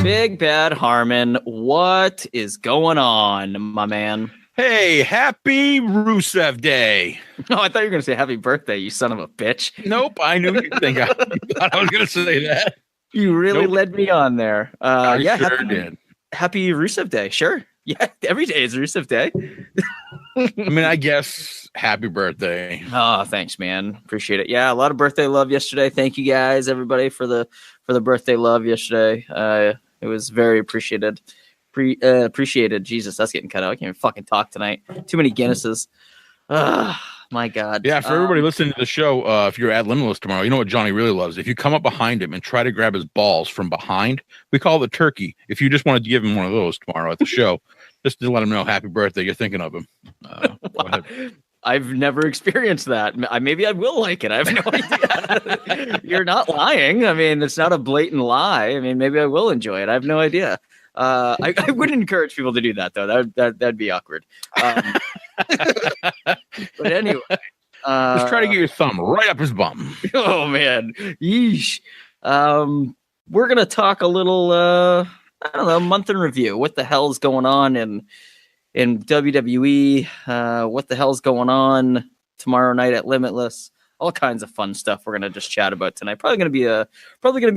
Big Bad Harmon, what is going on, my man? Hey, happy Rusev Day. Oh, I thought you were going to say happy birthday, you son of a bitch. Nope, I knew you'd think I thought I was going to say that. You really led me on there. I sure did. Happy Rusev Day, sure. Yeah, every day is Rusev Day. I mean, I guess happy birthday. Oh, thanks, man. Appreciate it. Yeah, a lot of birthday love yesterday. Thank you guys, everybody, for the birthday love yesterday. It was very appreciated. Appreciated. Jesus, that's getting cut out. I can't even fucking talk tonight. Too many Guinnesses. My God. Yeah, for everybody listening to the show, if you're at Limitless tomorrow, you know what Johnny really loves? If you come up behind him and try to grab his balls from behind, we call it a turkey. If you just wanted to give him one of those tomorrow at the show, just to let him know happy birthday, you're thinking of him. Go ahead. I've never experienced that. Maybe I will like it. I have no idea. You're not lying. I mean, it's not a blatant lie. I mean, maybe I will enjoy it. I have no idea. I wouldn't encourage people to do that, though. That'd be awkward. But anyway. Just try to get your thumb right up his bum. Oh, man. Yeesh. We're going to talk a little, I don't know, month in review. What the hell's going on in WWE? What the hell's going on tomorrow night at Limitless? All kinds of fun stuff we're gonna just chat about tonight. Probably gonna be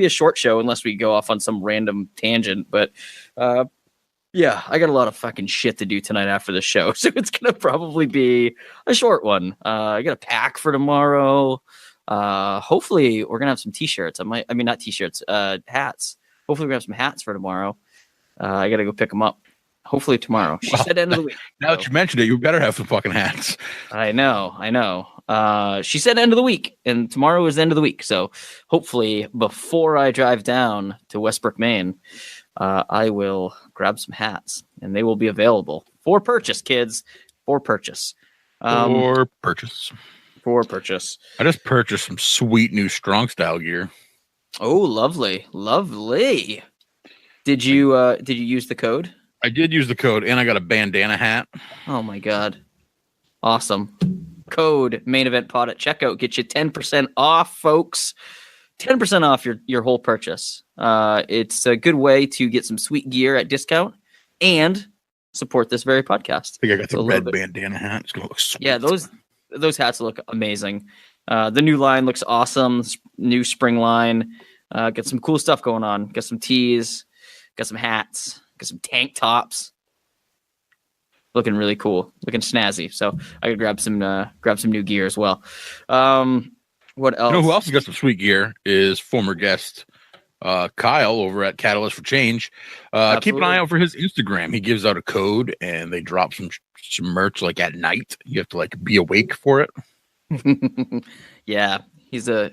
a short show unless we go off on some random tangent. But yeah, I got a lot of fucking shit to do tonight after the show, so it's gonna probably be a short one. I got a pack for tomorrow. Hopefully, we're gonna have some t-shirts. Not t-shirts, hats. Hopefully, we're gonna have some hats for tomorrow. I gotta go pick them up. Hopefully tomorrow. She said end of the week. Now that you mentioned it, you better have some fucking hats. I know. She said end of the week, and tomorrow is the end of the week. So hopefully before I drive down to Westbrook, Maine, I will grab some hats, and they will be available for purchase, kids. For purchase. For purchase. I just purchased some sweet new strong style gear. Oh, lovely. Did you use the code? I did use the code, and I got a bandana hat. Oh my God. Awesome. Code Main Event Pod at checkout. Get you 10% off, folks. 10% off your whole purchase. It's a good way to get some sweet gear at discount and support this very podcast. I think I got the red bandana hat. It's going to look sweet. Yeah, those hats look amazing. The new line looks awesome. New spring line. Got some cool stuff going on. Got some tees. Got some hats. Got some tank tops. Looking really cool. Looking snazzy. So I could grab some new gear as well. What else? You know who else has got some sweet gear is former guest Kyle over at Catalyst for Change. Keep an eye out for his Instagram. He gives out a code and they drop some merch like at night. You have to like be awake for it. Yeah, he's a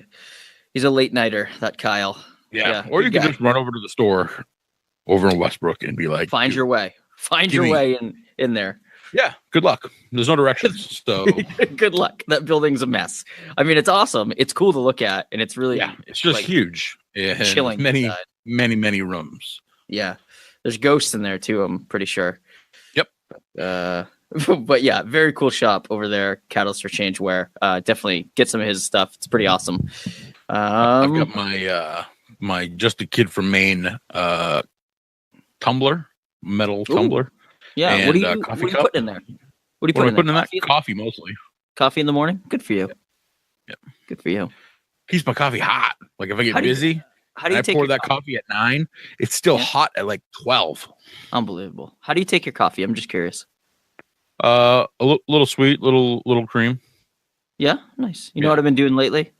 late nighter, that Kyle. Yeah. Or you can just run over to the store over in Westbrook and be like, find your way in there. Yeah, good luck. There's no directions, so good luck. That building's a mess. I mean, it's awesome. It's cool to look at, and it's really it's just like, huge. It chilling. Many rooms. Yeah, there's ghosts in there too. I'm pretty sure. Yep. But yeah, very cool shop over there. Catalyst for Change wear. Definitely get some of his stuff. It's pretty awesome. I've got my Just a Kid from Maine tumbler, metal tumbler. Yeah, and, what are you putting in there? What are you putting in that? Coffee mostly. Coffee in the morning? Good for you. Yep. Good for you. Keeps my coffee hot. Like if I get busy, how do you take pour that coffee at 9, it's still hot at like 12. Unbelievable. How do you take your coffee? I'm just curious. A little sweet, little cream. Yeah, nice. You know what I've been doing lately?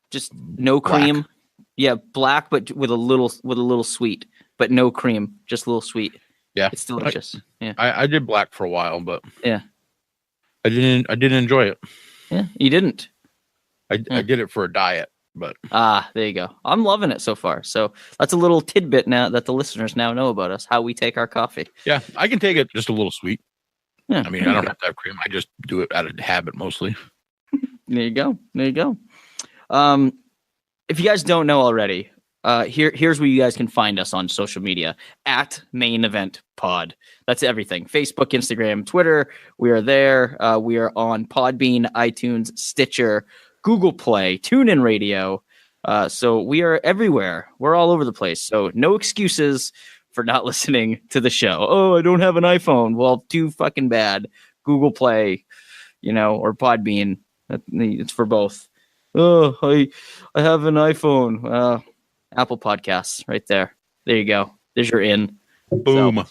Just no cream. Black. Yeah, black, but with a little sweet, but no cream, just a little sweet. Yeah, it's delicious. I did black for a while, but yeah, I didn't enjoy it. Yeah, you didn't. I did it for a diet, but there you go. I'm loving it so far. So that's a little tidbit now that the listeners now know about us, how we take our coffee. Yeah, I can take it just a little sweet. Yeah, I mean, I don't have to have cream. I just do it out of habit mostly. There you go. If you guys don't know already, here's where you guys can find us on social media at Main Event Pod. That's everything. Facebook, Instagram, Twitter. We are there. We are on Podbean, iTunes, Stitcher, Google Play, TuneIn Radio. So we are everywhere. We're all over the place. So no excuses for not listening to the show. Oh, I don't have an iPhone. Well, too fucking bad. Google Play, or Podbean. It's for both. Oh, I have an iPhone. Apple Podcasts right there. There you go. There's your in. Boom. So,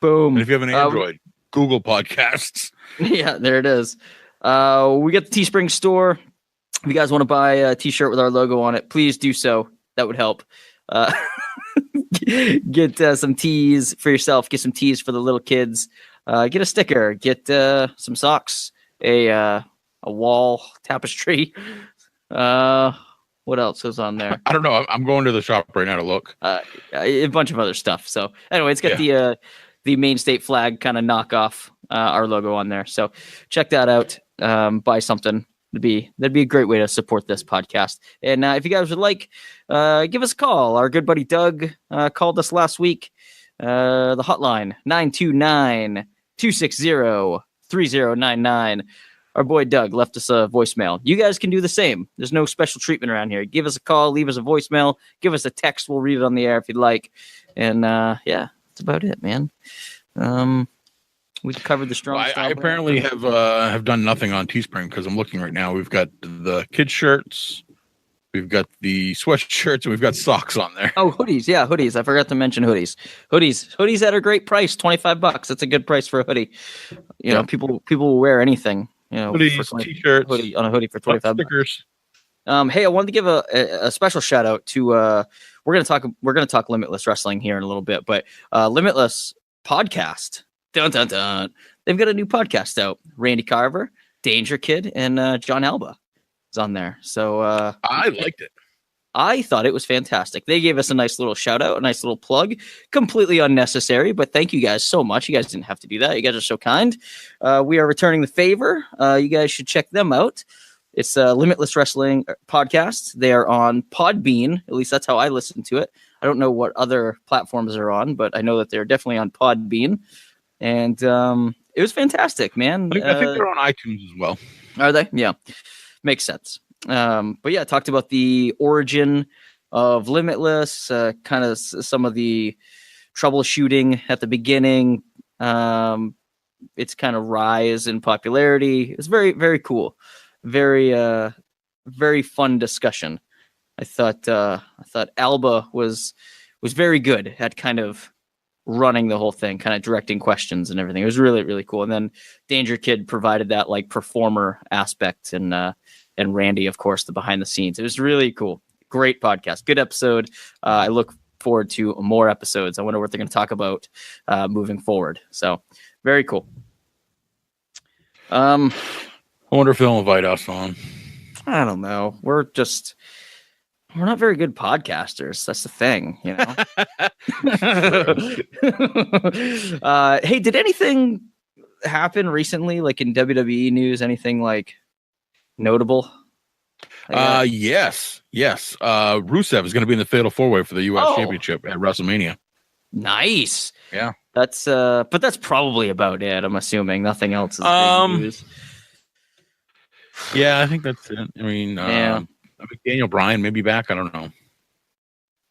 boom. And if you have an Android, Google Podcasts. Yeah, there it is. We got the Teespring store. If you guys want to buy a t-shirt with our logo on it, please do so. That would help. Get some tees for yourself. Get some tees for the little kids. Get a sticker. Get some socks. A wall tapestry. What else is on there? I don't know. I'm going to the shop right now to look. A bunch of other stuff. So anyway, it's got the Maine State flag kind of knockoff our logo on there. So check that out. Buy something. That'd be a great way to support this podcast. And if you guys would like, give us a call. Our good buddy Doug called us last week. The hotline 929-260-3099. Our boy Doug left us a voicemail. You guys can do the same. There's no special treatment around here. Give us a call, leave us a voicemail, give us a text. We'll read it on the air if you'd like. And that's about it, man. We covered the strong. I apparently have done nothing on Teespring because I'm looking right now. We've got the kids shirts, we've got the sweatshirts, and we've got socks on there. Oh, hoodies. Yeah, hoodies. I forgot to mention hoodies. Hoodies at a great price, $25. That's a good price for a hoodie. People will wear anything. Hoodies, t-shirts, on a hoodie for $25. Stickers. Hey, I wanted to give a special shout out to we're gonna talk Limitless Wrestling here in a little bit, but Limitless podcast. Dun dun dun. They've got a new podcast out. Randy Carver, Danger Kid, and John Alba is on there. So I liked it. I thought it was fantastic. They gave us a nice little shout out, a nice little plug, completely unnecessary, but thank you guys so much. You guys didn't have to do that. You guys are so kind. We are returning the favor. You guys should check them out. It's a Limitless Wrestling podcast. They are on Podbean. At least that's how I listen to it. I don't know what other platforms they're on, but I know that they're definitely on Podbean. And it was fantastic, man. I think they're on iTunes as well. Are they? Yeah. Makes sense. But yeah, talked about the origin of Limitless, kind of some of the troubleshooting at the beginning, its kind of rise in popularity. It's very, very cool. Very, very fun discussion. I thought Alba was very good at kind of running the whole thing, kind of directing questions and everything. It was really, really cool. And then Danger Kid provided that like performer aspect, and Randy, of course, the behind the scenes. It was really cool. Great podcast. Good episode. I look forward to more episodes. I wonder what they're going to talk about moving forward. So very cool. I wonder if they'll invite us on. I don't know. We're not very good podcasters. That's the thing, Hey, did anything happen recently, like in WWE news? Anything like notable? Yes. Rusev is going to be in the Fatal 4-Way for the U.S. Championship at WrestleMania. Nice. Yeah. But that's probably about it. I'm assuming nothing else is big news. Yeah, I think that's it. I mean, Daniel Bryan may be back. I don't know.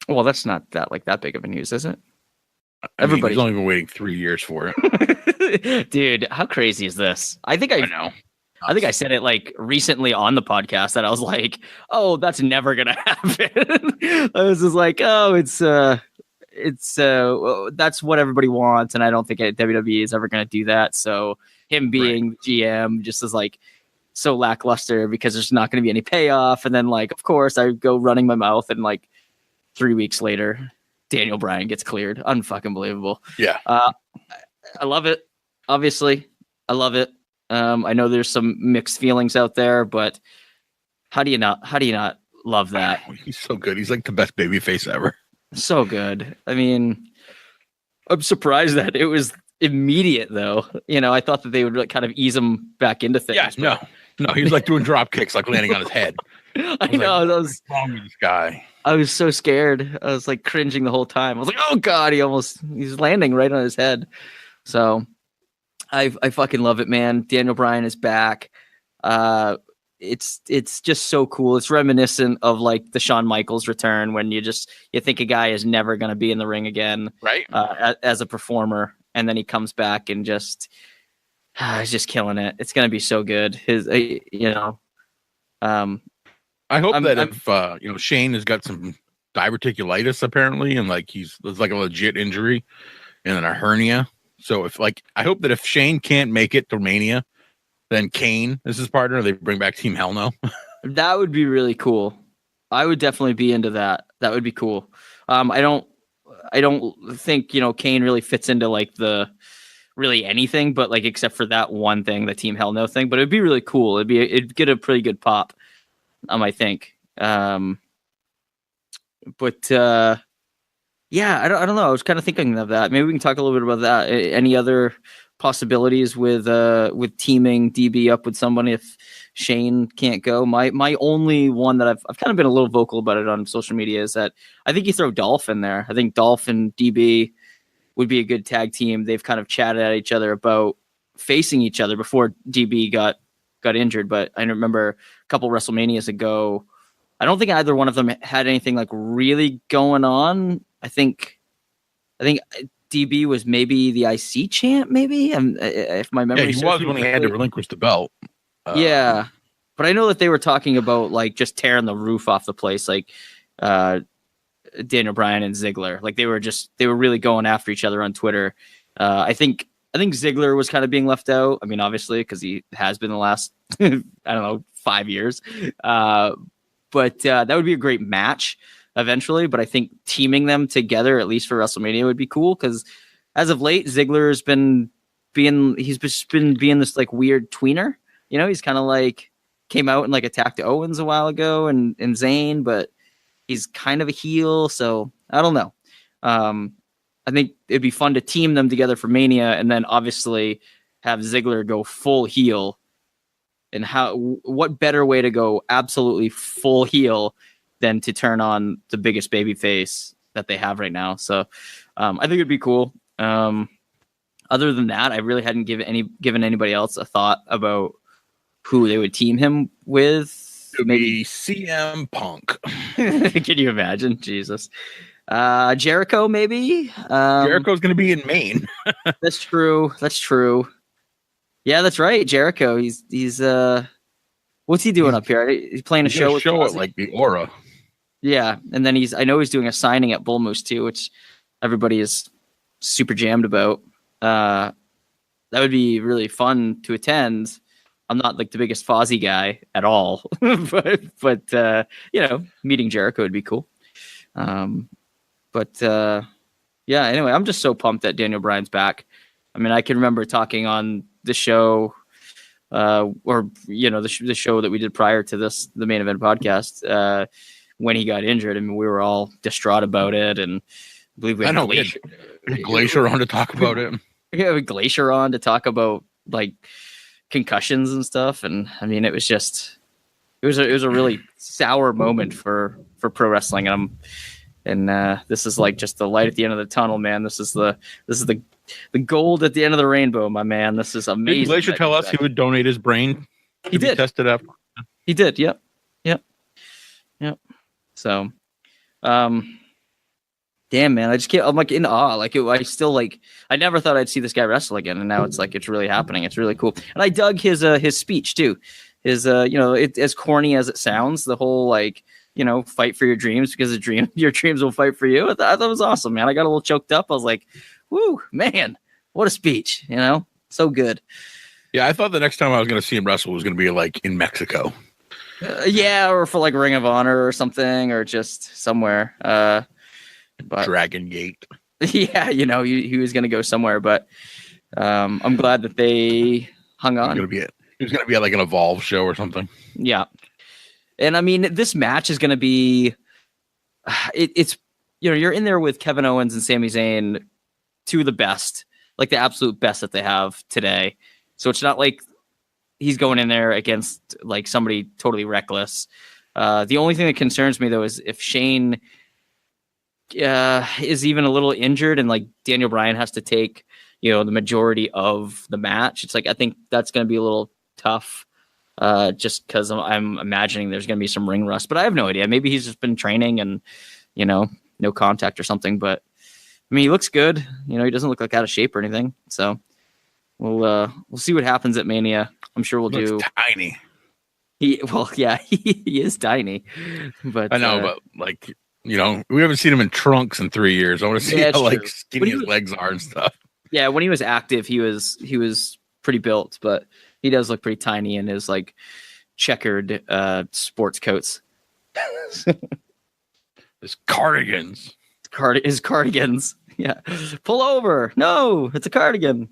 Well, that's not that big of a news, is it? Everybody's only been waiting 3 years for it. Dude, how crazy is this? I know. I think I said it like recently on the podcast that I was like, "Oh, that's never gonna happen." I was just like, "Oh, it's that's what everybody wants," and I don't think WWE is ever gonna do that. So him being GM just is like so lackluster because there's not going to be any payoff. And then like, of course, I go running my mouth, and like 3 weeks later, Daniel Bryan gets cleared. Unfucking believable. Yeah. I love it. Obviously, I love it. I know there's some mixed feelings out there, but how do you not love that? He's so good. He's like the best babyface ever. So good. I mean, I'm surprised that it was immediate though. I thought that they would kind of ease him back into things. Yeah, no, he was like doing drop kicks, like landing on his head. I know. Like, what's wrong with this guy? I was so scared. I was like cringing the whole time. I was like, oh God, he's landing right on his head. So I fucking love it, man. Daniel Bryan is back. It's just so cool. It's reminiscent of like the Shawn Michaels return when you think a guy is never going to be in the ring again, right? As a performer, and then he comes back and he's just killing it. It's going to be so good. I hope if Shane has got some diverticulitis apparently, and like it's like a legit injury and then a hernia. So I hope that if Shane can't make it to Mania, then Kane is his partner. They bring back Team Hell No. That would be really cool. I would definitely be into that. That would be cool. I don't think Kane really fits into like the really anything, but like except for that one thing, the Team Hell No thing. But it'd be really cool. It'd get a pretty good pop. I think. Yeah, I don't know. I was kind of thinking of that. Maybe we can talk a little bit about that. Any other possibilities with teaming DB up with someone if Shane can't go? My only one that I've kind of been a little vocal about it on social media is that I think you throw Dolph in there. I think Dolph and DB would be a good tag team. They've kind of chatted at each other about facing each other before DB got injured, but I remember a couple WrestleManias ago, I don't think either one of them had anything like really going on. I think DB was maybe the IC champ, maybe if my memory. Yeah, he was when he had to relinquish the belt. Yeah, but I know that they were talking about like just tearing the roof off the place, like Daniel Bryan and Ziggler. Like they were really going after each other on Twitter. I think Ziggler was kind of being left out. I mean, obviously, because he has been the last, 5 years. But that would be a great match eventually. But I think teaming them together, at least for WrestleMania, would be cool. Because as of late, Ziggler's been being this like weird tweener. He's kind of like came out and like attacked Owens a while ago and Zayn, but he's kind of a heel. So I don't know. I think it'd be fun to team them together for Mania, and then obviously have Ziggler go full heel. And what better way to go absolutely full heel than to turn on the biggest baby face that they have right now? So I think it'd be cool. Other than that, I really hadn't given anybody else a thought about who they would team him with. It would be CM Punk. Can you imagine? Jesus. Jericho, maybe. Jericho's going to be in Maine. That's true. Yeah, that's right. Jericho. He's what's he doing up here? He's playing a show at like the Aura. Yeah, and then I know he's doing a signing at Bull Moose too, which everybody is super jammed about. That would be really fun to attend. I'm not like the biggest Fozzy guy at all, but meeting Jericho would be cool. Yeah, anyway, I'm just so pumped that Daniel Bryan's back. I mean, I can remember talking on the show, the show that we did prior to this, the main event podcast, when he got injured. I mean, we were all distraught about it, and I believe we had Glacier on to talk about it. Yeah, we had Glacier on to talk about like concussions and stuff, and I mean, it was a really sour moment for pro wrestling, and this is like just the light at the end of the tunnel, man. This is the gold at the end of the rainbow, my man. This is amazing. Did Glacier tell us he would donate his brain? He did. Test it out. He did. Yep. So, damn, man, I'm like in awe. Like I never thought I'd see this guy wrestle again, and now it's like it's really happening. It's really cool, and I dug his speech too. His as corny as it sounds, the whole like fight for your dreams because your dreams will fight for you. I thought it was awesome, man. I got a little choked up. I was like, woo, man, what a speech, so good. Yeah, I thought the next time I was going to see him wrestle was going to be like in Mexico. Yeah, or for like Ring of Honor or something, or just somewhere. But Dragon Gate. Yeah, he was going to go somewhere, but I'm glad that they hung on. He was going to be at like an Evolve show or something. Yeah. And I mean, this match is going to be, it's, you're in there with Kevin Owens and Sami Zayn, two of the best, like the absolute best that they have today. So it's not like he's going in there against like somebody totally reckless. The only thing that concerns me though is if Shane is even a little injured and like Daniel Bryan has to take, the majority of the match. It's like I think that's going to be a little tough. Just because I'm imagining there's going to be some ring rust, but I have no idea. Maybe he's just been training and no contact or something. But I mean, he looks good. He doesn't look like out of shape or anything. So we'll see what happens at Mania. I'm sure we'll do. Tiny. He is tiny, but I know, but like we haven't seen him in trunks in 3 years. I want to see how like skinny his legs are and stuff. Yeah, when he was active, he was pretty built, but he does look pretty tiny in his like checkered sports coats. His cardigans. His cardigans. Yeah. Pull over. No, it's a cardigan.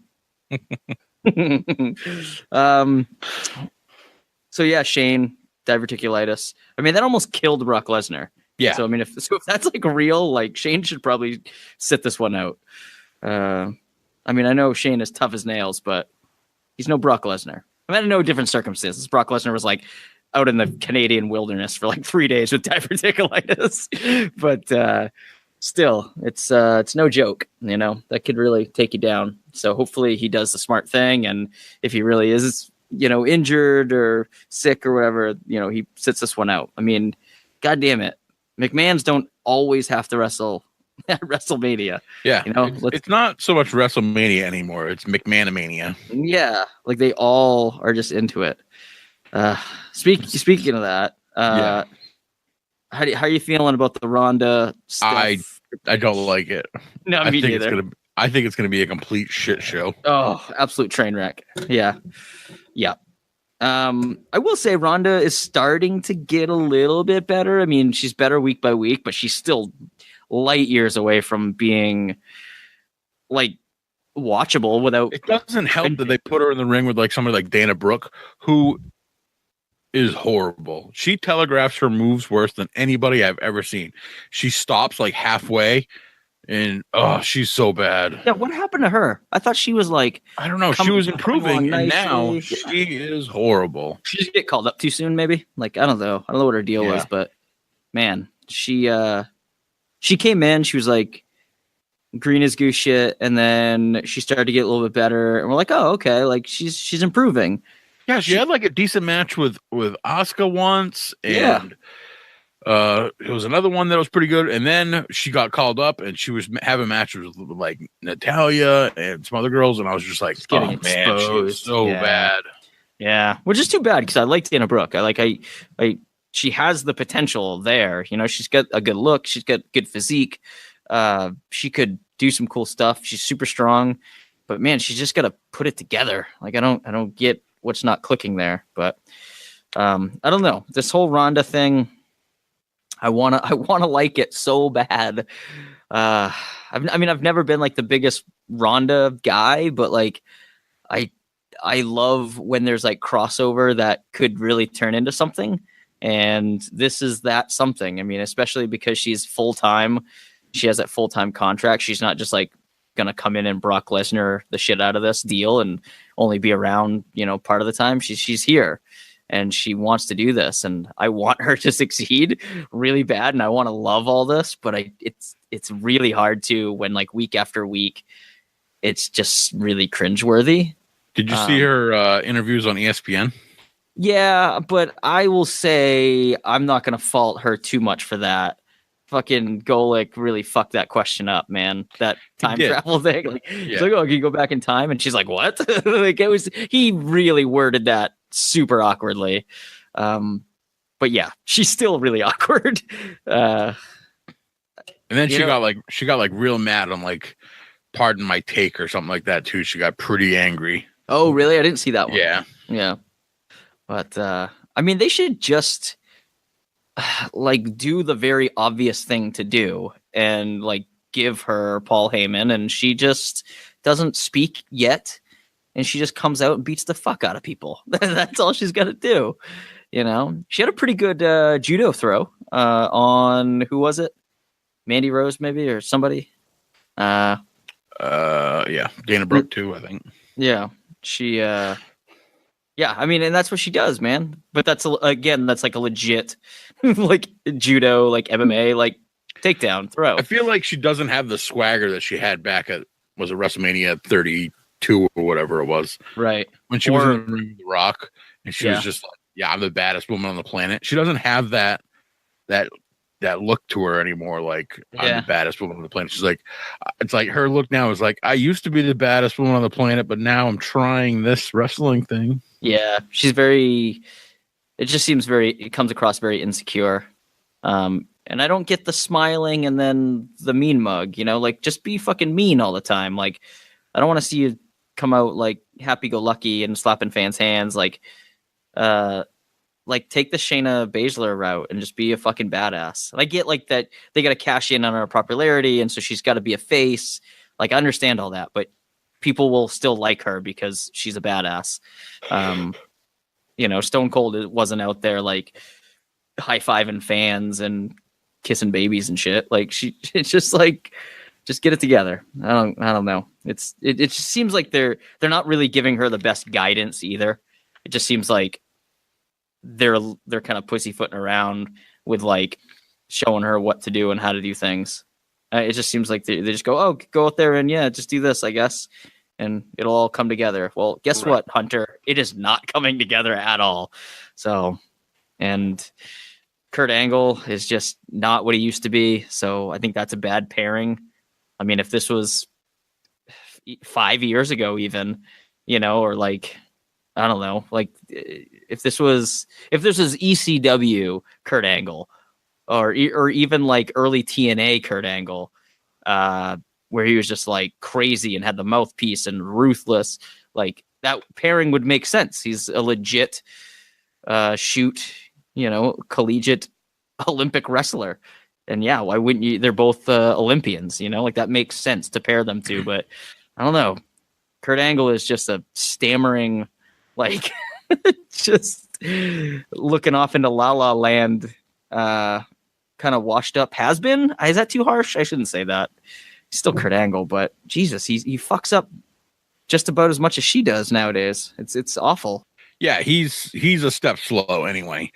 So yeah, Shane, diverticulitis. I mean, that almost killed Brock Lesnar. Yeah. So I mean, if that's like real, like Shane should probably sit this one out. I mean, I know Shane is tough as nails, but he's no Brock Lesnar. I mean, I know different circumstances. Brock Lesnar was like out in the Canadian wilderness for like 3 days with diverticulitis, but still, it's no joke. That could really take you down. So hopefully he does the smart thing, and if he really is, injured or sick or whatever, he sits this one out. I mean, God damn it, McMahon's don't always have to wrestle at WrestleMania. Yeah, it's not so much WrestleMania anymore. It's McMahon-mania. Yeah, like they all are just into it. Speaking of that, how are you feeling about the Ronda stuff? I don't like it. No, me neither. I think it's gonna be a complete shit show. Oh, absolute train wreck. Yeah. I will say Ronda is starting to get a little bit better. I mean, she's better week by week, but she's still light years away from being like watchable without. It doesn't help that they put her in the ring with like somebody like Dana Brooke, who is horrible. She telegraphs her moves worse than anybody I've ever seen. She stops like halfway, and she's so bad. Yeah, what happened to her? I thought she was like, I don't know. She was improving, and now she is horrible. She just get called up too soon, maybe. Like I don't know what her deal was, but man, she came in. She was like green as goose shit, and then she started to get a little bit better, and we're like, oh, okay, like she's improving. Yeah, she had like a decent match with Asuka once, and it was another one that was pretty good. And then she got called up, and she was having matches with like Natalia and some other girls, and I was just like, getting man, she was so bad. Yeah, which is too bad because I liked Dana Brooke. She has the potential there. She's got a good look. She's got good physique. She could do some cool stuff. She's super strong, but man, she's just got to put it together. Like I don't get what's not clicking there, but I don't know. This whole Ronda thing, I wanna like it so bad. I've never been like the biggest Ronda guy, but like I love when there's like crossover that could really turn into something. And this is that something. I mean, especially because she's full-time. She has that full-time contract. She's not just like going to come in and Brock Lesnar the shit out of this deal and only be around, part of the time. She's here and she wants to do this. And I want her to succeed really bad. And I want to love all this, but it's really hard to when like week after week, it's just really cringeworthy. Did you see her interviews on ESPN? Yeah, but I will say I'm not going to fault her too much for that. Fucking Golick really fucked that question up, man. That time travel thing. Like, He's like, oh, can you go back in time? And she's like, what? Like he really worded that super awkwardly. But yeah, she's still really awkward. And then she got like real mad on like, pardon my take or something like that too. She got pretty angry. Oh, really? I didn't see that one. Yeah. But I mean, they should just like do the very obvious thing to do and like give her Paul Heyman, and she just doesn't speak yet, and she just comes out and beats the fuck out of people. That's all she's got to do. She had a pretty good judo throw on who was it? Mandy Rose maybe or somebody. Yeah, Dana Brooke too, I think. Yeah, she Yeah, I mean, and that's what she does, man. But again, that's like a legit, like judo, like MMA, like takedown throw. I feel like she doesn't have the swagger that she had back at WrestleMania 32 or whatever it was. Right. When she was in the ring with The Rock, and she was just like, "Yeah, I'm the baddest woman on the planet." She doesn't have that look to her anymore. Like, I'm the baddest woman on the planet. She's like, it's like her look now is like, I used to be the baddest woman on the planet, but now I'm trying this wrestling thing. Yeah, she's very. It just seems it comes across very insecure. And I don't get the smiling and then the mean mug, like just be fucking mean all the time. Like, I don't want to see you come out like happy go lucky and slapping fans' hands. Like take the Shayna Baszler route and just be a fucking badass. And I get like that they got to cash in on her popularity, and so she's got to be a face. Like, I understand all that, but people will still like her because she's a badass. Stone Cold wasn't out there like high-fiving fans and kissing babies and shit. Like, it's just like, just get it together. I don't know. It just seems like they're not really giving her the best guidance either. It just seems like they're kind of pussyfooting around with like showing her what to do and how to do things. It just seems like they just go out there and just do this, I guess, and it'll all come together. Well, guess what, Hunter? It is not coming together at all. So, and Kurt Angle is just not what he used to be. So I think that's a bad pairing. I mean, if this was 5 years ago, even, or like, I don't know, like if this was ECW Kurt Angle, or even like early TNA Kurt Angle, where he was just like crazy and had the mouthpiece and ruthless, like that pairing would make sense. He's a legit collegiate Olympic wrestler. And why wouldn't you? They're both Olympians, like that makes sense to pair them to. But I don't know. Kurt Angle is just a stammering, like, just looking off into La La Land, kind of washed up has been. Is that too harsh? I shouldn't say that. He's still Kurt Angle, but Jesus, he fucks up just about as much as she does nowadays. It's awful. Yeah, he's a step slow anyway.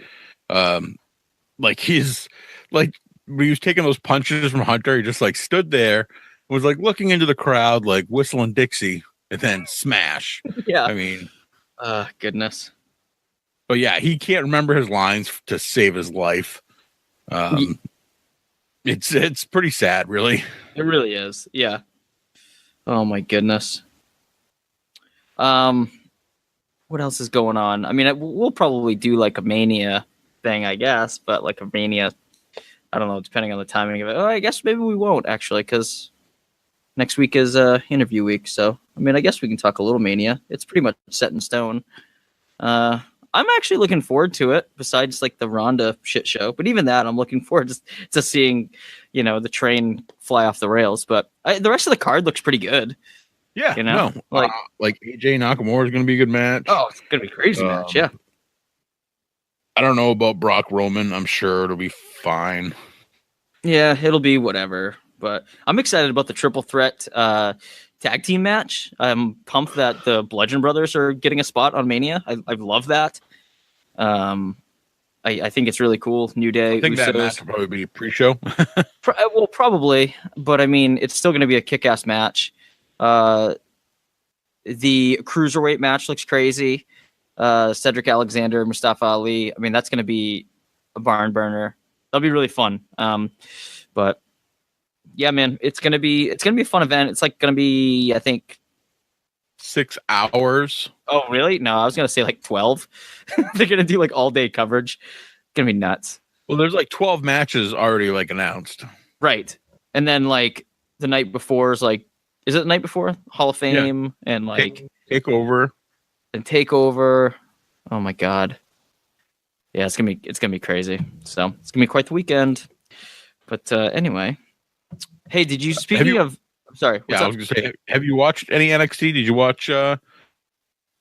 Like he's like when he was taking those punches from Hunter, he just like stood there, was like looking into the crowd, like whistling Dixie, and then smash. Yeah, I mean, goodness. But yeah, he can't remember his lines to save his life. It's pretty sad, really. It really is. Yeah. Oh my goodness. What else is going on? I mean, we'll probably do like a Mania thing, I guess, but like a Mania, I don't know, depending on the timing of it. Oh, I guess maybe we won't actually, because next week is interview week. So, I mean, I guess we can talk a little Mania. It's pretty much set in stone. I'm actually looking forward to it, besides like the Ronda shit show. But even that, I'm looking forward to seeing, the train fly off the rails. But the rest of the card looks pretty good. Yeah, like AJ Nakamura is going to be a good match. Oh, it's going to be a crazy match. Yeah. I don't know about Brock Roman. I'm sure it'll be fine. Yeah, it'll be whatever. But I'm excited about the triple threat tag team match. I'm pumped that the Bludgeon Brothers are getting a spot on Mania. I love that. I think it's really cool. New Day. I think that match will probably be a pre-show. Well, probably, but I mean, it's still going to be a kick-ass match. The cruiserweight match looks crazy. Cedric Alexander, Mustafa Ali. I mean, that's going to be a barn burner. That'll be really fun. But yeah, man, it's gonna be a fun event. It's like gonna be, I think, 6 hours. Oh, really? No, I was gonna say like 12. They're gonna do like all day coverage. It's gonna be nuts. Well, there's like 12 matches already like announced. Right, and then like the night before is like, is it the night before Hall of Fame and like Takeover and Takeover? Oh my god. Yeah, it's gonna be crazy. So it's gonna be quite the weekend. But anyway, hey, did you of? Sorry, I was gonna say, have you watched any NXT? Did you watch Oni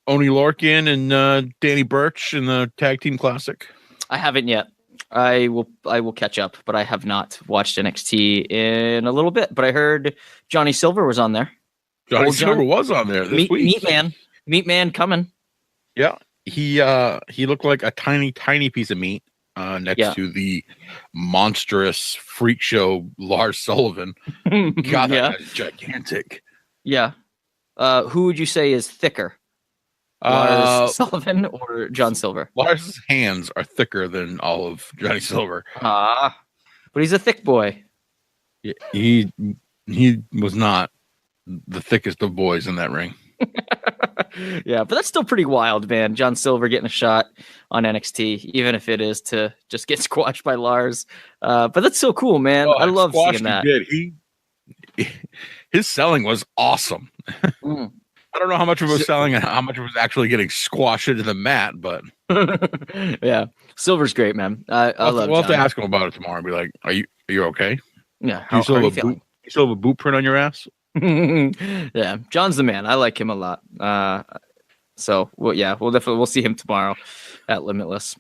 Lorcan and Danny Burch in the Tag Team Classic? I haven't yet. I will catch up, but I have not watched NXT in a little bit. But I heard Johnny Silver was on there. Johnny Silver was on there this week. Meat Man coming. Yeah. he looked like a tiny piece of meat next to the monstrous freak show Lars Sullivan. God, that guy's gigantic. Yeah. Who would you say is thicker? Lars Sullivan or John Silver? Lars' hands are thicker than all of Johnny Silver. But he's a thick boy. He was not the thickest of boys in that ring. Yeah, but that's still pretty wild, man. John Silver getting a shot on NXT, even if it is to just get squashed by Lars. But that's so cool, man. I love seeing that. His selling was awesome. I don't know how much it was selling and how much it was actually getting squashed into the mat, but yeah, Silver's great, man. I love. We'll have to ask him about it tomorrow and be like, "Are you okay? Yeah, you still have a boot print on your ass?" Yeah, John's the man. I like him a lot. So we'll see him tomorrow at Limitless.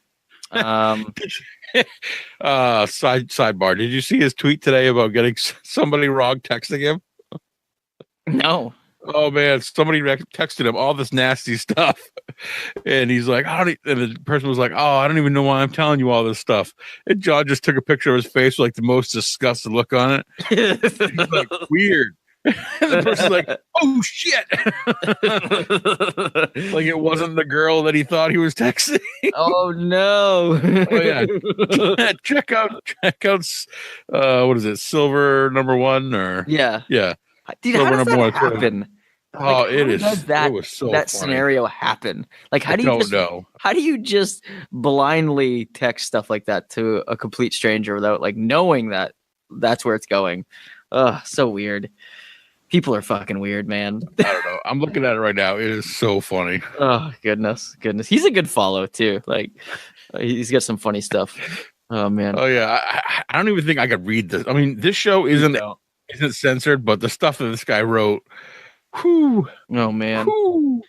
Sidebar. Did you see his tweet today about getting somebody wrong texting him? No. Oh man, somebody texted him all this nasty stuff, and he's like, and the person was like, "Oh, I don't even know why I'm telling you all this stuff." And John just took a picture of his face with like the most disgusted look on it. He's like, weird. And the person's like, "Oh shit!" Like it wasn't the girl that he thought he was texting. Oh no! Oh yeah, check out. What is it? Silver #1 or yeah. Dude, Silver how does that happen? Like, it is. That, it was so that funny. scenario happen? Like, how do you just blindly text stuff like that to a complete stranger without like knowing that that's where it's going? Ugh, so weird. People are fucking weird, man. I don't know. I'm looking at it right now. It is so funny. Oh goodness. He's a good follow too. Like, he's got some funny stuff. Oh man. Oh yeah. I don't even think I could read this. I mean, this show isn't censored, but the stuff that this guy wrote. Whew. Oh man. Whew.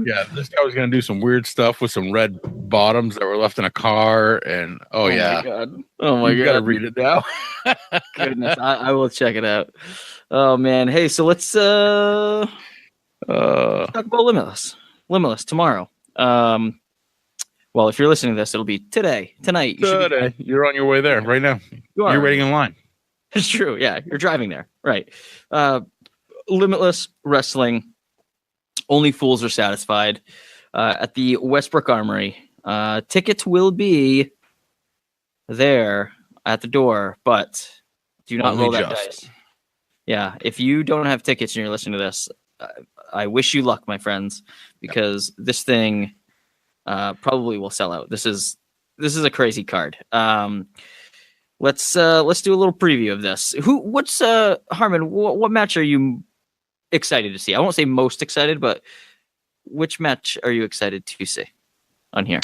Yeah, this guy was gonna do some weird stuff with some red bottoms that were left in a car, and oh yeah. My God. You gotta read it now. Goodness, I will check it out. Oh man. Hey, so let's talk about Limitless tomorrow. Well, if you're listening to this, it'll be tonight. You're on your way there right now. You're waiting in line. It's true. Yeah, you're driving there. Right. Limitless Wrestling. Only fools are satisfied. At the Westbrook Armory. Tickets will be there at the door, but do not roll that dice. Yeah, if you don't have tickets and you're listening to this, I wish you luck, my friends, because this thing probably will sell out. This is a crazy card. Let's do a little preview of this. What's Harmon? What match are you excited to see? I won't say most excited, but which match are you excited to see on here?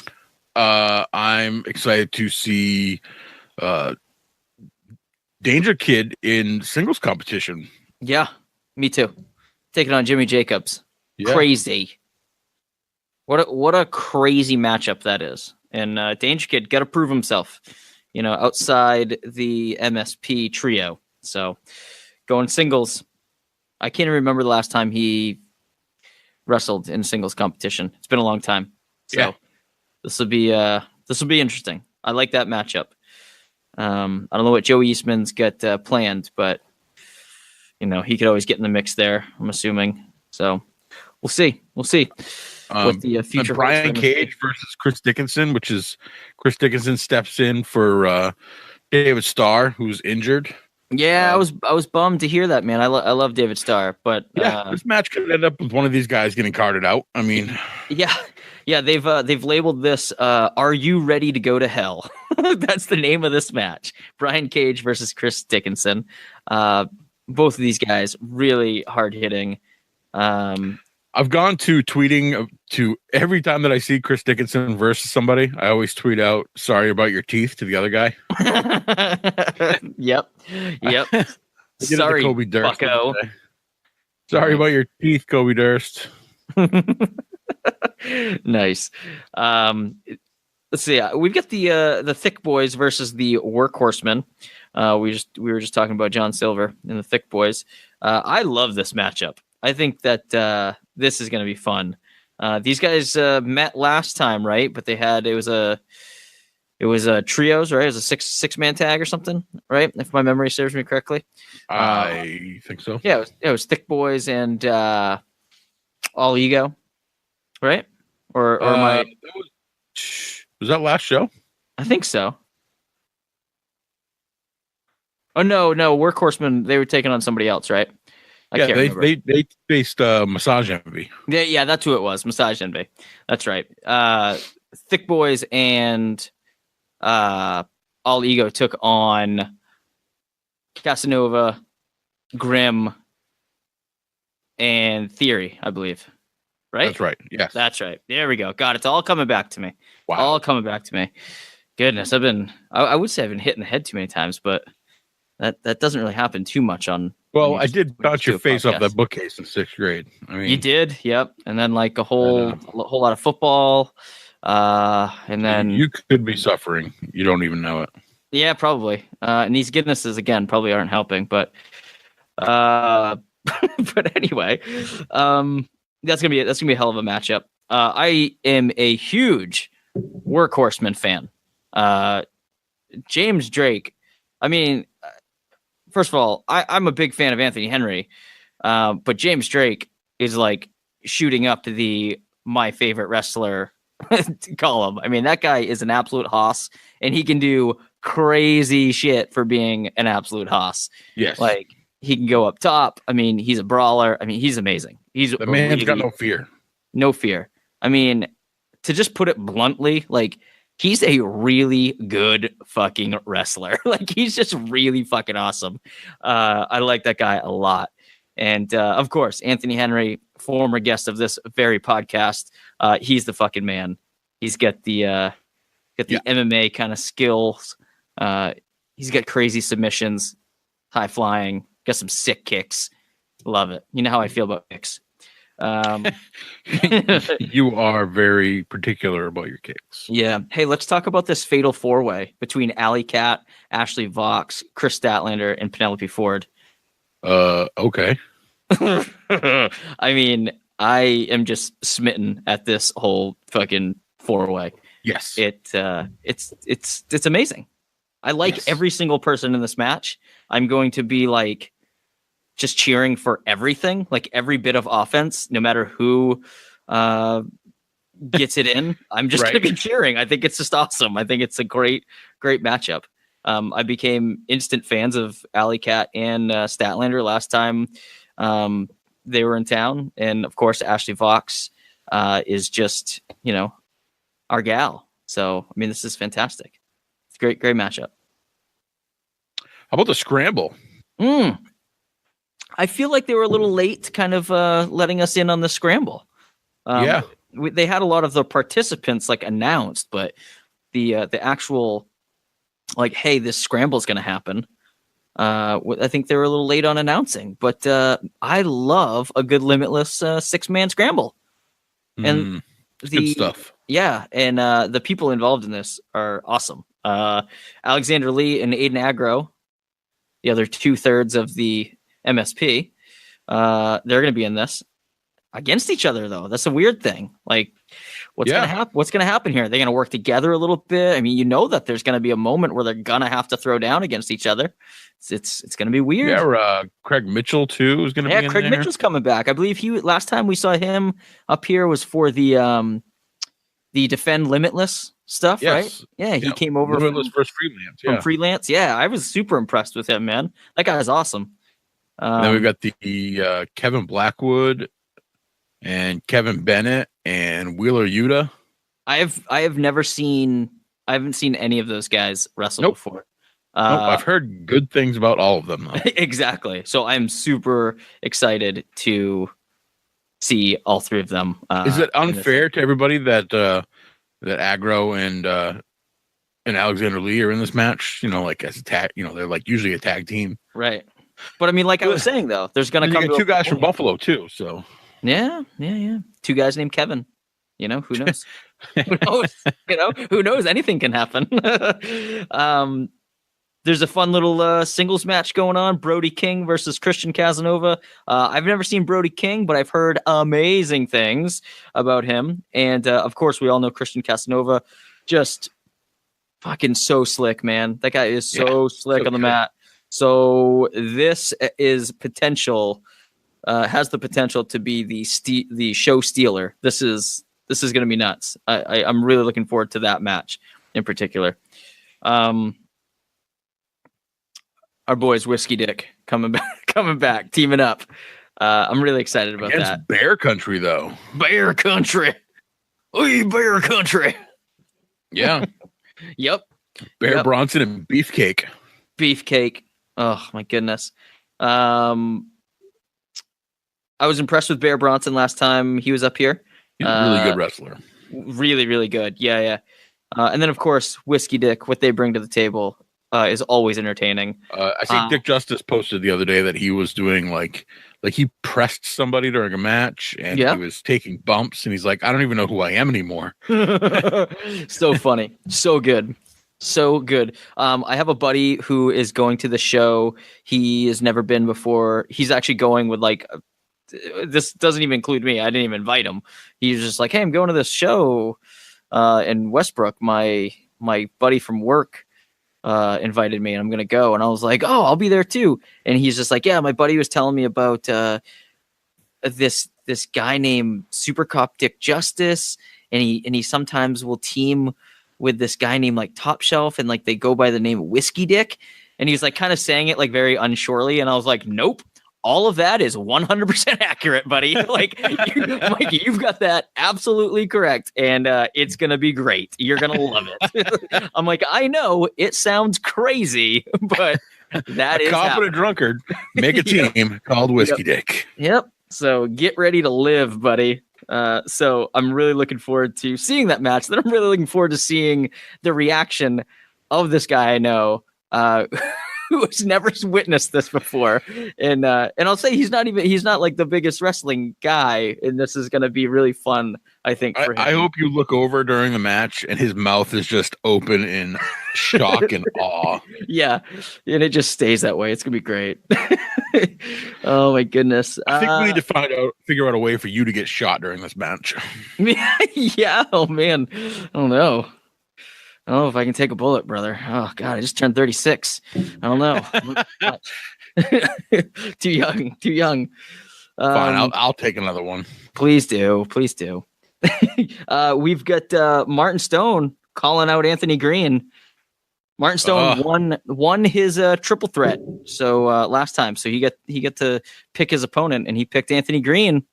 I'm excited to see Danger Kid in singles competition. Yeah, me too. Taking on Jimmy Jacobs. Yeah. Crazy. What a crazy matchup that is. And Danger Kid got to prove himself, outside the MSP trio. So going singles. I can't even remember the last time he wrestled in singles competition. It's been a long time. So this will be interesting. I like that matchup. I don't know what Joey Eastman's got planned, but he could always get in the mix there, I'm assuming. So we'll see. What the future Bryan Cage versus Chris Dickinson, which is Chris Dickinson steps in for David Starr, who's injured. Yeah, I was bummed to hear that, man. I love David Starr, but this match could end up with one of these guys getting carted out. I mean, yeah, they've labeled this "Are you ready to go to hell?" That's the name of this match. Bryan Cage versus Chris Dickinson. Both of these guys really hard hitting. I've gone to tweeting to every time that I see Chris Dickinson versus somebody, I always tweet out, "Sorry about your teeth" to the other guy. Yep. Sorry, Kobe Durst. Bucko. Sorry about your teeth, Kobe Durst. Nice. Let's see. We've got the Thick Boys versus the Workhorsemen. We were just talking about John Silver and the Thick Boys. I love this matchup. I think that this is going to be fun. These guys met last time, right? But it was a trios, right? It was a six man tag or something, right? If my memory serves me correctly. I think so. Yeah, it was Thick Boys and All Ego, right? Or was that last show? I think so. Oh no, Workhorsemen, they were taking on somebody else, right? They faced Massage Envy. Yeah, that's who it was. Massage Envy. That's right. Thick Boys and All Ego took on Casanova, Grim, and Theory, I believe. Right? That's right. Yes. That's right. There we go. God, it's all coming back to me. Wow. All coming back to me. Goodness, I would say I've been hit in the head too many times, but that doesn't really happen too much on. Well, I did bounce your face off that bookcase in 6th grade. I mean, you did, yep. And then like a whole lot of football, and then you could be suffering. You don't even know it. Yeah, probably. And these Guinnesses again probably aren't helping, but but anyway, that's gonna be a hell of a matchup. I am a huge Workhorseman fan. James Drake. I mean, first of all, I'm a big fan of Anthony Henry, but James Drake is like shooting up to the my favorite wrestler column. I mean, that guy is an absolute hoss, and he can do crazy shit for being an absolute hoss. Yes. Like, he can go up top. I mean, he's a brawler. I mean, he's amazing. The man's got no fear. No fear. I mean, to just put it bluntly, like, he's a really good fucking wrestler. Like, he's just really fucking awesome. I like that guy a lot. And of course, Anthony Henry, former guest of this very podcast, he's the fucking man. He's got the MMA kind of skills. He's got crazy submissions, high flying, got some sick kicks. Love it. You know how I feel about kicks. You are very particular about your kicks. Yeah. Hey, let's talk about this fatal 4-way between Alley Cat, Ashley Vox, Chris Statlander, and Penelope Ford. Okay. I mean, I am just smitten at this whole fucking 4-way. Yes. It's amazing. I like every single person in this match. I'm going to be like just cheering for everything, like every bit of offense, no matter who gets it in. I'm just going to be cheering. I think it's just awesome. I think it's a great matchup. I became instant fans of Alley Cat and Statlander last time they were in town. And of course, Ashley Vox is just, our gal. So, I mean, this is fantastic. It's a great matchup. How about the scramble? I feel like they were a little late kind of letting us in on the scramble. They had a lot of the participants like announced, but the actual like, hey, this scramble is going to happen. I think they were a little late on announcing, but I love a good Limitless 6-man scramble. And good stuff. Yeah, and the people involved in this are awesome. Alexander Lee and Aiden Agro, the other 2/3 of the MSP, they're going to be in this against each other, though. That's a weird thing. Like, what's going to happen? What's going to happen here? They're going to work together a little bit. I mean, that there's going to be a moment where they're going to have to throw down against each other. It's going to be weird. Yeah, Craig Mitchell too is going to be in Craig there. Mitchell's coming back. I believe last time we saw him up here was for the Defend Limitless stuff, right? Yeah, he came over Limitless versus Freelance. From Freelance. Yeah, I was super impressed with him, man. That guy is awesome. Then we've got the Kevin Blackwood and Kevin Bennett and Wheeler Yuta. I haven't seen any of those guys wrestle before. I've heard good things about all of them, though. Exactly. So I'm super excited to see all three of them. Is it unfair to everybody that Agro and Alexander Lee are in this match? Like as a tag, they're like usually a tag team, right? But I mean, like I was saying, though, there's going to come two guys from Buffalo too. So yeah. 2 guys named Kevin. Who knows? Who knows? Who knows? Anything can happen. There's a fun little singles match going on. Brody King versus Christian Casanova. I've never seen Brody King, but I've heard amazing things about him. And of course, we all know Christian Casanova. Just fucking so slick, man. That guy is so slick on the mat. So this is potential. Has the potential to be the show stealer. This is going to be nuts. I'm really looking forward to that match in particular. Our boys Whiskey Dick coming back, teaming up. I'm really excited about that. Bear Country, though. Bear Country. Oy, Bear Country. Yeah. Yep. Bear Bronson and Beefcake. Beefcake. Oh my goodness. I was impressed with Bear Bronson last time he was up here. He's a really good wrestler. Really, really good. Yeah. And then of course Whiskey Dick, what they bring to the table is always entertaining. I think Dick Justice posted the other day that he was doing like he pressed somebody during a match and he was taking bumps and he's like, I don't even know who I am anymore. So funny. So good. So good. I have a buddy who is going to the show. He has never been before. He's actually going with this doesn't even include me. I didn't even invite him. He's just like, hey, I'm going to this show in Westbrook. My buddy from work invited me and I'm going to go. And I was like, oh, I'll be there too. And he's just like, yeah, my buddy was telling me about this guy named Super Cop Dick Justice. And he sometimes will team with this guy named like Top Shelf and like they go by the name Whiskey Dick. And he's like kind of saying it like very unsurely. And I was like, nope. All of that is 100% accurate, buddy. Like, Mikey, you've got that absolutely correct. And it's going to be great. You're going to love it. I'm like, I know it sounds crazy, but that is a confident drunkard. Make a team called Whiskey Dick. Yep. So get ready to live, buddy. So I'm really looking forward to seeing that match. Then I'm really looking forward to seeing the reaction of this guy I know, who has never witnessed this before. And I'll say he's not like the biggest wrestling guy, and this is going to be really fun, I think, for him. I hope you look over during the match and his mouth is just open in shock and awe. Yeah, and it just stays that way. It's going to be great. Oh my goodness. I think we need to figure out a way for you to get shot during this match. Yeah, oh man. I don't know. I don't know if I can take a bullet, brother. Oh God, I just turned 36. I don't know. Too young. Fine, I'll take another one. Please do. We've got Martin Stone calling out Anthony Green. Martin Stone won his triple threat. So last time, so he got to pick his opponent, and he picked Anthony Green,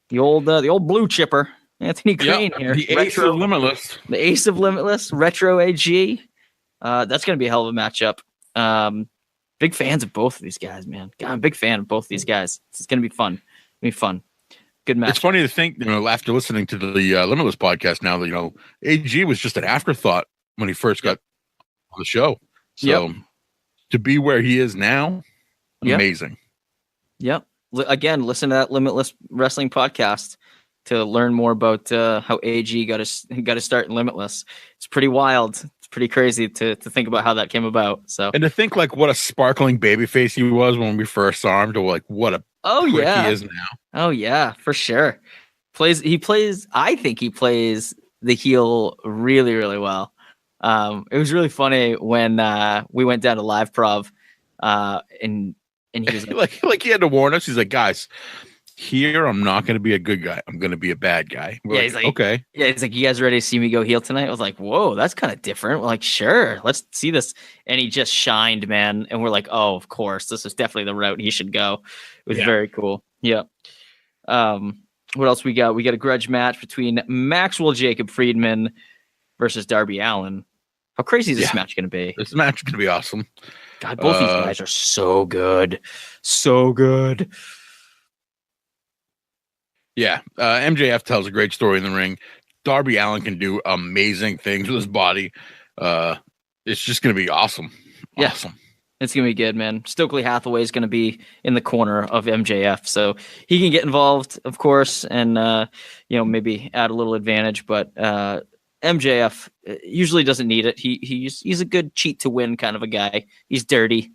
the old blue chipper. Anthony Green here. The ace of Limitless. The ace of Limitless, Retro AG. That's going to be a hell of a matchup. Big fans of both of these guys, man. God, I'm a big fan of both of these guys. It's going to be fun. Good match. It's funny to think, after listening to the Limitless podcast now that, AG was just an afterthought when he first got on the show. So to be where he is now, amazing. Yep. Again, listen to that Limitless Wrestling podcast to learn more about how AG got to start in Limitless. It's pretty wild. It's pretty crazy to think about how that came about. So, and to think like what a sparkling babyface he was when we first saw him to like what a prick he is now. Oh yeah, for sure. I think he plays the heel really, really well. It was really funny when we went down to Live Prov and he was like he had to warn us. He's like, guys, here, I'm not going to be a good guy. I'm going to be a bad guy. He's like, okay. Yeah, he's like, you guys ready to see me go heel tonight? I was like, whoa, that's kind of different. We're like, sure, let's see this. And he just shined, man. And we're like, oh, of course, this is definitely the route he should go. It was very cool. Yeah. What else we got? We got a grudge match between Maxwell Jacob Friedman versus Darby Allin. How crazy is this match going to be? This match is going to be awesome. God, both these guys are so good. So good. Yeah, MJF tells a great story in the ring. Darby Allin can do amazing things with his body. It's just going to be awesome. Yeah. Awesome. It's going to be good, man. Stokely Hathaway is going to be in the corner of MJF, so he can get involved, of course, and maybe add a little advantage. But MJF usually doesn't need it. He's a good cheat to win kind of a guy. He's dirty,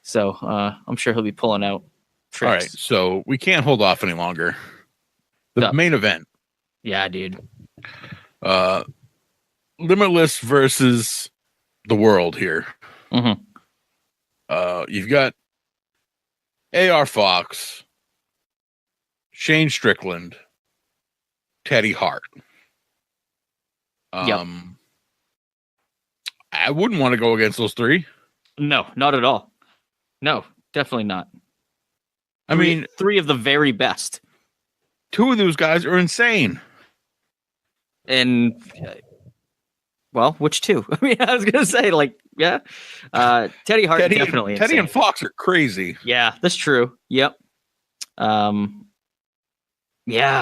so I'm sure he'll be pulling out tricks. All right, so we can't hold off any longer. The main event. Yeah, dude. Limitless versus the World here. Mm-hmm. You've got AR Fox, Shane Strickland, Teddy Hart. Yep. I wouldn't want to go against those three. No, not at all. No, definitely not. I mean, three of the very best. Two of those guys are insane. And, well, which two? I mean, I was going to say, like, yeah. Teddy Hart, definitely Teddy insane. and Fox are crazy. Yeah, that's true. Yep. Yeah,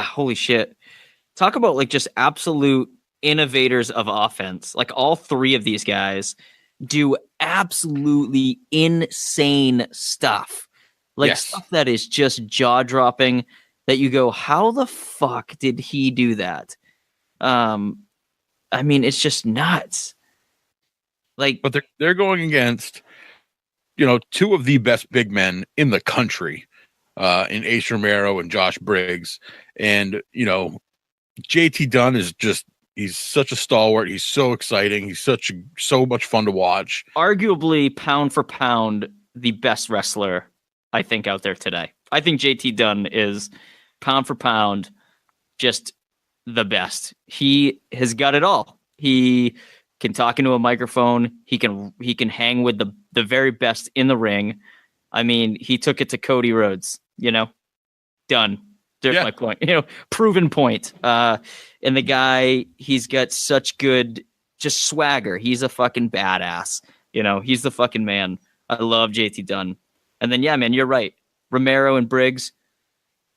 holy shit. Talk about, like, just absolute innovators of offense. Like, all three of these guys do absolutely insane stuff. Like, stuff that is just jaw-dropping, that you go, how the fuck did he do that? I mean, it's just nuts. Like, but they're going against, two of the best big men in the country, in Ace Romero and Josh Briggs. And, JT Dunn is he's such a stalwart. He's so exciting. He's so much fun to watch. Arguably, pound for pound, the best wrestler, I think, out there today. I think JT Dunn is, pound for pound, just the best. He has got it all. He can talk into a microphone. He can hang with the very best in the ring. I mean, he took it to Cody Rhodes, done. There's my point, proven point. And the guy, he's got such good, just swagger. He's a fucking badass. He's the fucking man. I love JT Dunn. And then, yeah, man, you're right. Romero and Briggs,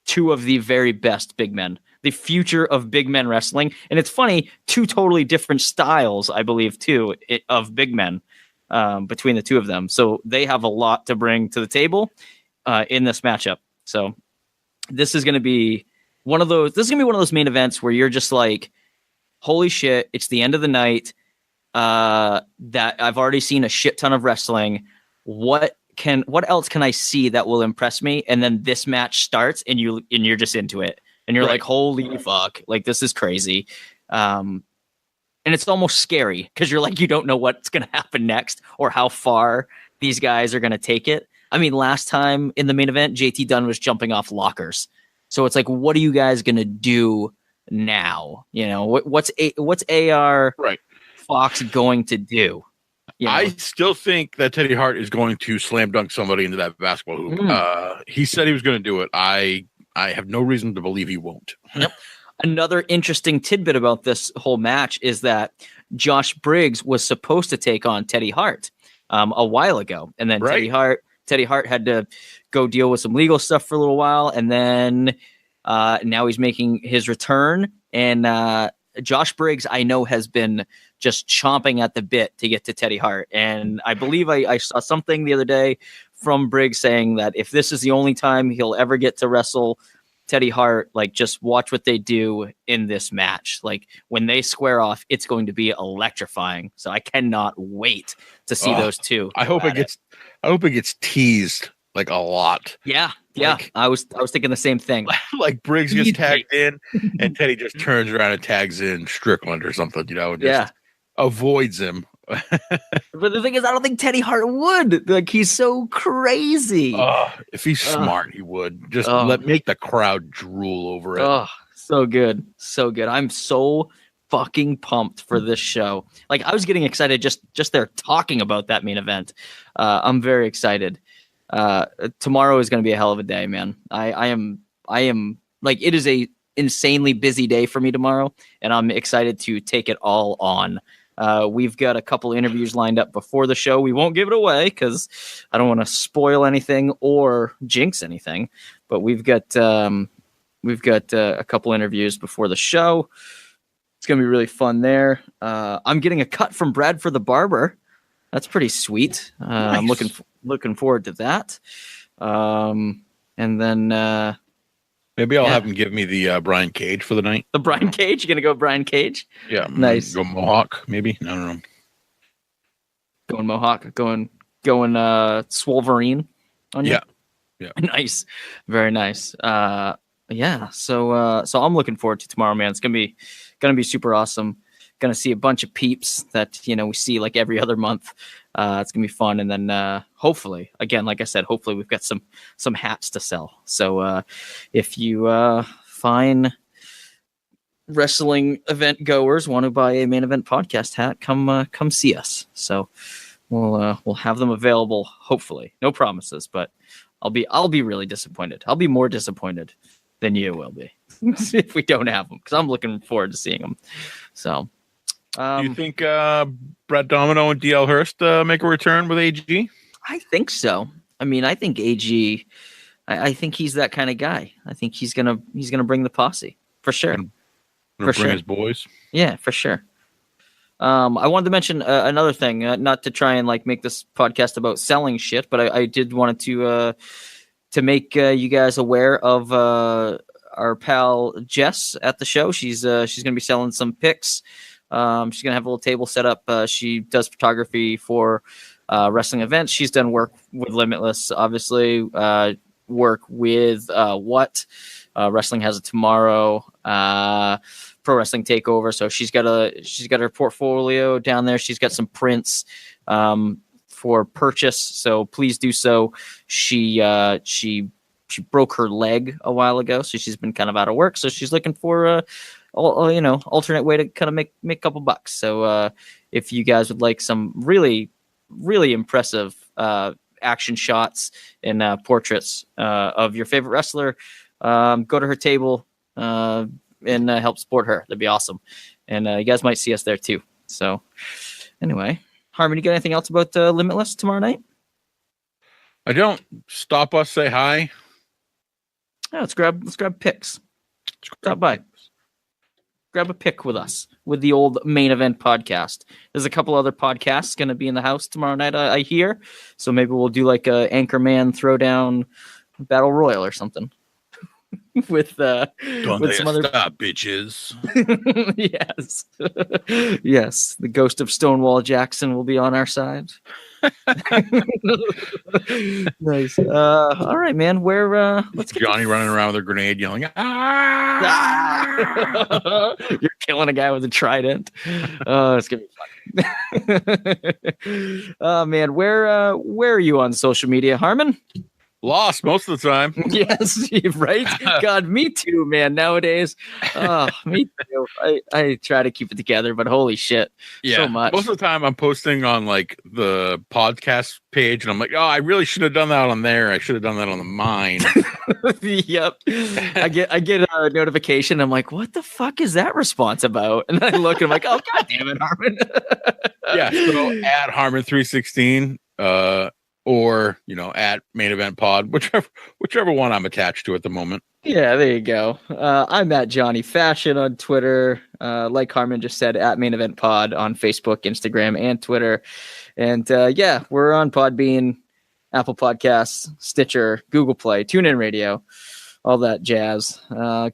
two of the very best big men. The future of big men wrestling. And it's funny, two totally different styles, I believe, too, of big men between the two of them. So they have a lot to bring to the table in this matchup. So this is going to be one of those main events where you're just like, holy shit, it's the end of the night. That I've already seen a shit ton of wrestling. What else can I see that will impress me? And then this match starts and you're just into it. And you're like, holy fuck, like, this is crazy. And it's almost scary because you're like, you don't know what's going to happen next or how far these guys are going to take it. I mean, last time in the main event, JT Dunn was jumping off lockers. So it's like, what are you guys going to do now? What's AR Fox going to do? I still think that Teddy Hart is going to slam dunk somebody into that basketball hoop. He said he was going to do it. I have no reason to believe he won't. Yep. Another interesting tidbit about this whole match is that Josh Briggs was supposed to take on Teddy Hart a while ago. And then Teddy Hart had to go deal with some legal stuff for a little while. And then now he's making his return. And Josh Briggs, I know, has been just chomping at the bit to get to Teddy Hart. And I believe I saw something the other day from Briggs saying that if this is the only time he'll ever get to wrestle Teddy Hart, like, just watch what they do in this match. Like, when they square off, it's going to be electrifying. So I cannot wait to see those two. I hope it gets teased like a lot. Yeah. I was thinking the same thing. Like, Briggs gets tagged in and Teddy just turns around and tags in Strickland or something, avoids him. But the thing is, I don't think Teddy Hart would. Like, he's so crazy. If he's smart, he would. Just make the crowd drool over it. Oh, so good. I'm so fucking pumped for this show. Like, I was getting excited just there talking about that main event. I'm very excited. Tomorrow is going to be a hell of a day, man. I am like, it is a insanely busy day for me tomorrow, and I'm excited to take it all on. We've got a couple interviews lined up before the show. We won't give it away because I don't want to spoil anything or jinx anything, but we've got a couple interviews before the show. It's going to be really fun there. I'm getting a cut from Bradford the Barber. That's pretty sweet. Nice. I'm looking forward to that. And then Maybe I'll have him give me the Brian Cage for the night. The Brian Cage? You're going to go Brian Cage? Yeah. Nice. Go Mohawk, maybe? I don't know. Going Mohawk. Going Swolverine on you? Yeah. Nice. Very nice. Yeah. So I'm looking forward to tomorrow, man. It's going to be super awesome. Going to see a bunch of peeps that, we see like every other month. It's going to be fun. And then hopefully, again, like I said, hopefully we've got some hats to sell. So if you find wrestling event goers want to buy a Main Event Podcast hat, come see us. So we'll have them available, hopefully. No promises, but I'll be really disappointed. I'll be more disappointed than you will be if we don't have them, because I'm looking forward to seeing them. So do you think Brett Domino and DL Hurst make a return with AG? I think so. I mean, I think AG, I think he's that kind of guy. I think he's gonna bring the posse for sure. Bring his boys. Yeah, for sure. I wanted to mention another thing, not to try and like make this podcast about selling shit, but I did want to make you guys aware of our pal Jess at the show. She's gonna be selling some pics. She's going to have a little table set up. She does photography for wrestling events. She's done work with Limitless, obviously, work with Wrestling Has It Tomorrow, Pro Wrestling Takeover. So she's got her portfolio down there. She's got some prints for purchase. So please do so. She broke her leg a while ago, so she's been kind of out of work. So she's looking for alternate way to kind of make a couple bucks. So if you guys would like some really, really impressive action shots and portraits of your favorite wrestler, go to her table and help support her. That'd be awesome. And you guys might see us there too. So anyway, Harmon, you got anything else about Limitless tomorrow night? I don't. Stop us, say hi. Yeah, let's grab pics. Stop by. Grab a pic with us, with the old Main Event Podcast. There's a couple other podcasts going to be in the house tomorrow night, I hear. So maybe we'll do like a Anchorman Throwdown Battle Royal or something. with some other bitches. Yes. Yes. The ghost of Stonewall Jackson will be on our side. Nice. All right, man. Let's get Johnny running around with a grenade yelling, You're killing a guy with a trident. It's gonna be fun. Oh man, where are you on social media, Harmon? Lost most of the time. Yes, right? God, me too, man. Nowadays, me too. I try to keep it together, but holy shit, so much. Most of the time, I'm posting on like the podcast page, and I'm like, oh, I really should have done that on there. I should have done that on the mine. Yep. I get a notification. I'm like, what the fuck is that response about? And I look, and I'm like, oh god damn it, Harmon. Yeah. So at Harmon316. Or at Main Event Pod, whichever one I'm attached to at the moment. Yeah, there you go. I'm at Johnny Fashion on Twitter. Like Harmon just said, at Main Event Pod on Facebook, Instagram, and Twitter. And we're on Podbean, Apple Podcasts, Stitcher, Google Play, TuneIn Radio, all that jazz.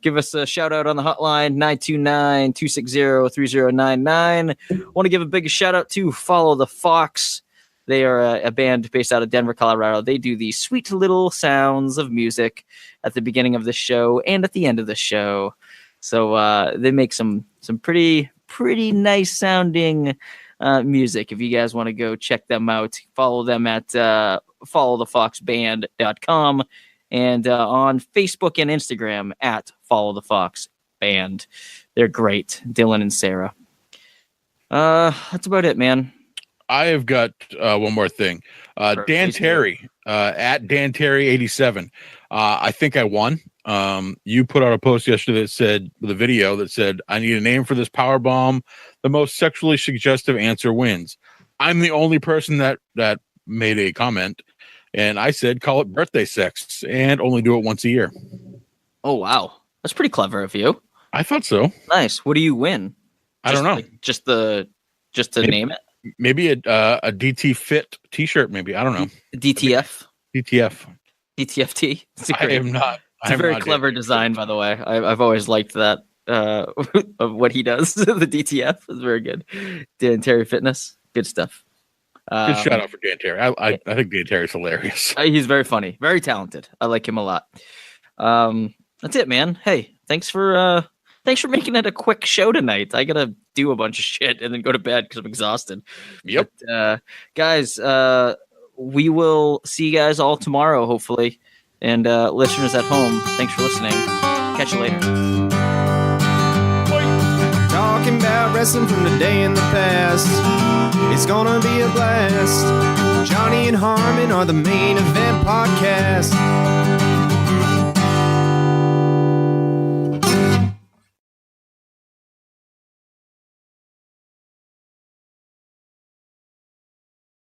Give us a shout out on the hotline, 929-260-3099. Want to give a big shout out to Follow the Fox. They are a band based out of Denver, Colorado. They do the sweet little sounds of music at the beginning of the show and at the end of the show. So they make some pretty nice sounding music. If you guys want to go check them out, follow them at followthefoxband.com and on Facebook and Instagram at followthefoxband. They're great, Dylan and Sarah. That's about it, man. I have got one more thing. Dan Terry, at Dan Terry 87. I think I won. You put out a post yesterday that said, with a video that said, I need a name for this power bomb. The most sexually suggestive answer wins. I'm the only person that made a comment, and I said, call it birthday sex and only do it once a year. Oh, wow. That's pretty clever of you. I thought so. Nice. What do you win? I don't know. Like, just to name it? Maybe a DT Fit t-shirt, maybe. I don't know. DTF? DTF. DTFT? I am not It's a very clever design, by the way. I've always liked that of what he does. The DTF is very good. Dan Terry Fitness, good stuff. Good shout out for Dan Terry. I think Dan Terry's hilarious. He's very funny, very talented. I like him a lot. That's it, man. Hey, thanks for making it a quick show tonight. I gotta do a bunch of shit and then go to bed because I'm exhausted. Yep. But, guys, we will see you guys all tomorrow, hopefully. And listeners at home, thanks for listening. Catch you later. Talking about wrestling from the day in the past. It's gonna be a blast. Jonny and Harmon are the main event podcast.